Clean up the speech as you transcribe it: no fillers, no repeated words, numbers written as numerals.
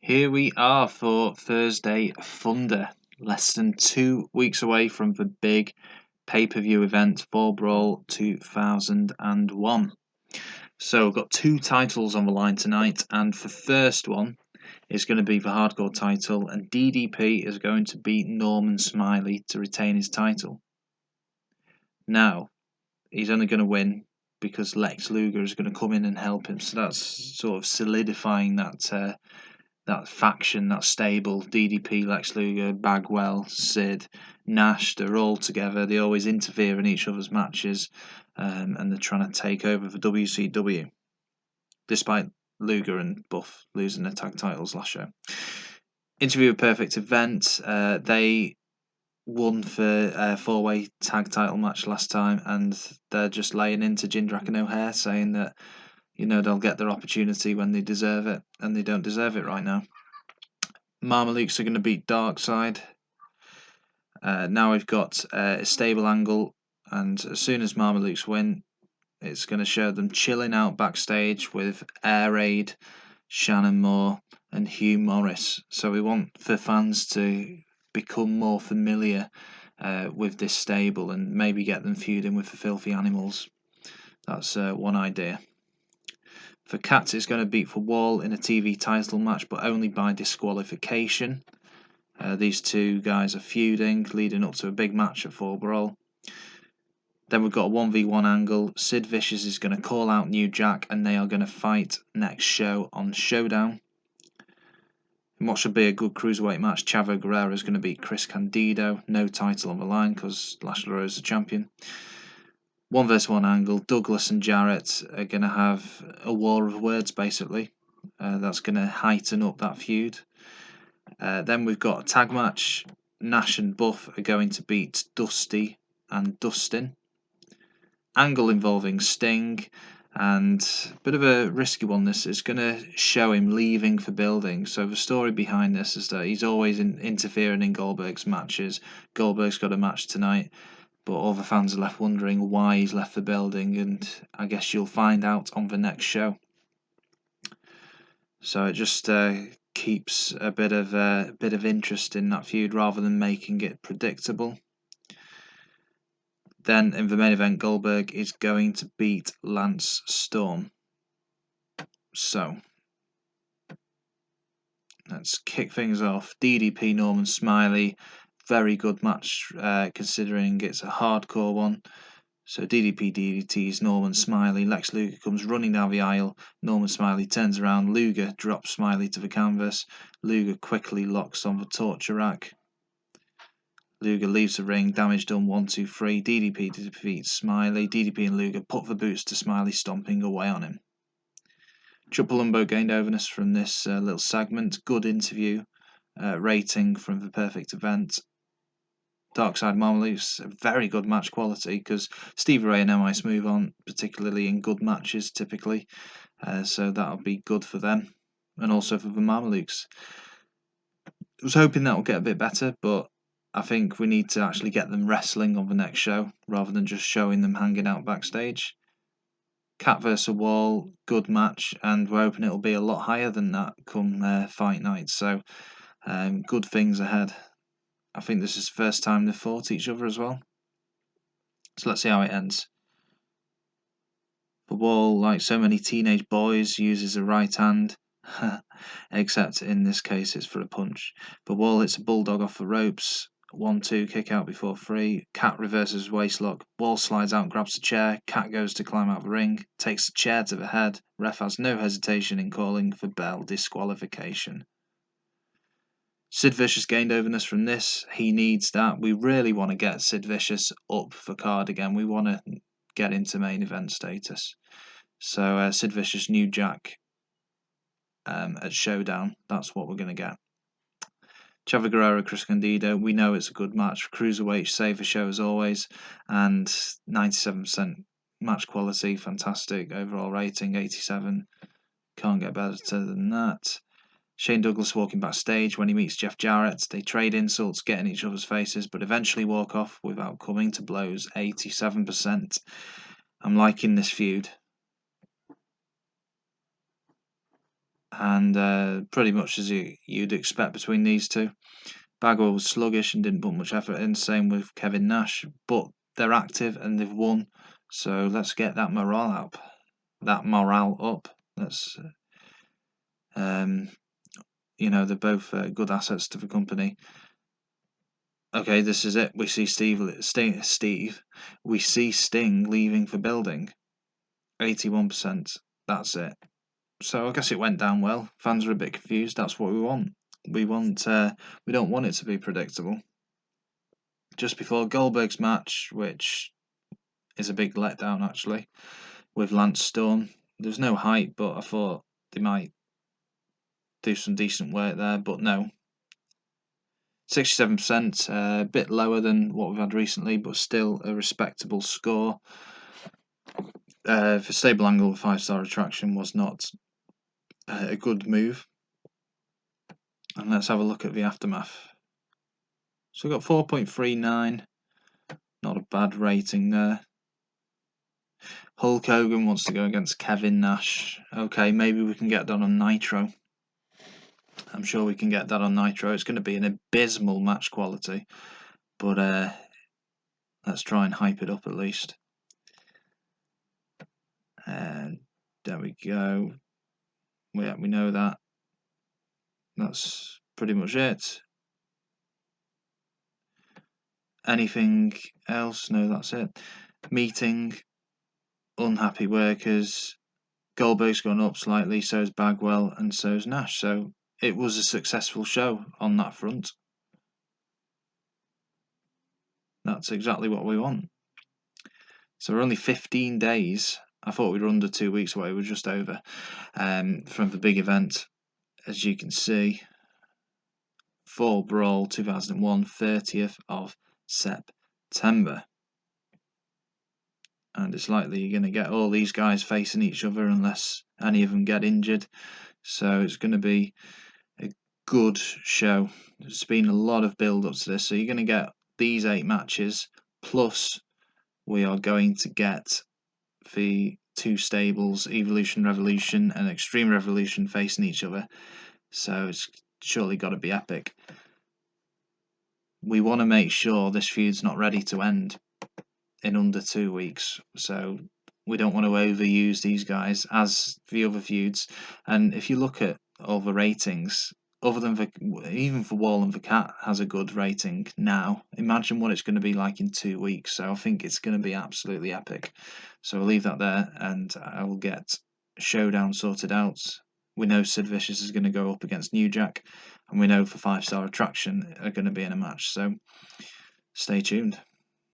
Here we are for Thursday Thunder, less than 2 weeks away from the big pay-per-view event, Fall Brawl 2001. So we've got two titles on the line tonight, and the first one is going to be the hardcore title, and DDP is going to beat Norman Smiley to retain his title. Now, he's only going to win because Lex Luger is going to come in and help him, so that's sort of solidifying that faction, that stable, DDP, Lex Luger, Bagwell, Sid, Nash, they're all together. They always interfere in each other's matches, and they're trying to take over for WCW, despite Luger and Buff losing their tag titles last show. Interview with Perfect Event, they won for a four-way tag title match last time, and they're just laying into Jindrak and O'Haire, saying that they'll get their opportunity when they deserve it, and they don't deserve it right now. Marmalukes are going to beat Darkside. Now we've got a stable angle, and as soon as Marmalukes win, it's going to show them chilling out backstage with Air Raid, Shannon Moore, and Hugh Morris. So we want the fans to become more familiar with this stable and maybe get them feuding with the Filthy Animals. That's one idea. For Cats, it's going to beat for Wall in a TV title match, but only by disqualification. These two guys are feuding, leading up to a big match at Fall Brawl. Then we've got a 1v1 angle. Sid Vicious is going to call out New Jack, and they are going to fight next show on Showdown. In what should be a good cruiserweight match, Chavo Guerrero is going to beat Chris Candido. No title on the line because Lash LaRose is the champion. 1v1 angle. Douglas and Jarrett are going to have a war of words, basically. That's going to heighten up that feud. Then we've got a tag match. Nash and Buff are going to beat Dusty and Dustin. Angle involving Sting, and a bit of a risky one. This is going to show him leaving the building. So the story behind this is that he's always interfering in Goldberg's matches. Goldberg's got a match tonight, but all the fans are left wondering why he's left the building, and I guess you'll find out on the next show. So it just keeps a bit of interest in that feud rather than making it predictable. Then in the main event, Goldberg is going to beat Lance Storm. So let's kick things off. DDP Norman Smiley, very good match considering it's a hardcore one. So DDP DDTs Norman Smiley. Lex Luger comes running down the aisle. Norman Smiley turns around. Luger drops Smiley to the canvas. Luger quickly locks on the torture rack. Luger leaves the ring. Damage done. 1, 2, 3. DDP defeats Smiley. DDP and Luger put the boots to Smiley, stomping away on him. Chuck Palumbo gained overness from this little segment. Good interview. Rating from the Perfect Event. Darkside Marmalukes, a very good match quality because Stevie Ray and MI Smooth aren't particularly in good matches typically, so that'll be good for them and also for the Marmalukes. I was hoping that will get a bit better, but I think we need to actually get them wrestling on the next show rather than just showing them hanging out backstage. Cat vs Wall, good match, and we're hoping it'll be a lot higher than that come fight night, so good things ahead. I think this is the first time they've fought each other as well. So let's see how it ends. The Wall, like so many teenage boys, uses a right hand, except in this case it's for a punch. The Wall hits a bulldog off the ropes. 1-2, kick out before 3. Cat reverses waistlock. Wall slides out and grabs the chair. Cat goes to climb out the ring. Takes the chair to the head. Ref has no hesitation in calling for bell disqualification. Sid Vicious gained overness from this. He needs that. We really want to get Sid Vicious up for card again. We want to get into main event status. So Sid Vicious, New Jack at Showdown. That's what we're going to get. Chavo Guerrero, Chris Candido. We know it's a good match. Cruiserweight, save the show as always. And 97% match quality. Fantastic. Overall rating, 87. Can't get better than that. Shane Douglas walking backstage when he meets Jeff Jarrett. They trade insults, get in each other's faces, but eventually walk off without coming to blows. 87%. I'm liking this feud. and pretty much as you'd expect between these two. Bagwell was sluggish and didn't put much effort in. Same with Kevin Nash, but they're active and they've won. So let's get that morale up. Let's, they're both good assets to the company. Okay, this is it. We see Steve. We see Sting leaving for building. 81%. That's it. So I guess it went down well. Fans are a bit confused. That's what we want. We don't want it to be predictable. Just before Goldberg's match, which is a big letdown actually, with Lance Storm. There's no hype, but I thought they might do some decent work there, but no. 67%, a bit lower than what we've had recently, but still a respectable score. For Stable Angle, 5-star attraction was not a good move. And let's have a look at the aftermath. So we've got 4.39, not a bad rating there. Hulk Hogan wants to go against Kevin Nash. Okay, maybe we can get that on Nitro. I'm sure we can get that on Nitro. It's going to be an abysmal match quality, but let's try and hype it up at least. And there we go. Yeah, we know that. That's pretty much it. Anything else? No, that's it. Meeting, unhappy workers. Goldberg's gone up slightly, so is Bagwell, and so is Nash. So it was a successful show on that front. That's exactly what we want. So we're only 15 days. I thought we were under 2 weeks away. We're just over from the big event, as you can see. Fall Brawl 2001, 30th of September. And it's likely you're going to get all these guys facing each other unless any of them get injured. So it's going to be a good show. There's been a lot of build up to this. So you're going to get these 8 matches, plus we are going to get the 2 stables, Evolution Revolution and Extreme Revolution, facing each other. So it's surely got to be epic. We want to make sure this feud's not ready to end in under 2 weeks. So we don't want to overuse these guys as the other feuds. And if you look at all the ratings, other than even for Wall and the Cat has a good rating now. Imagine what it's going to be like in 2 weeks. So I think it's going to be absolutely epic. So I'll leave that there, and I will get Showdown sorted out. We know Sid Vicious is going to go up against New Jack, and we know for 5-star attraction are going to be in a match. So stay tuned.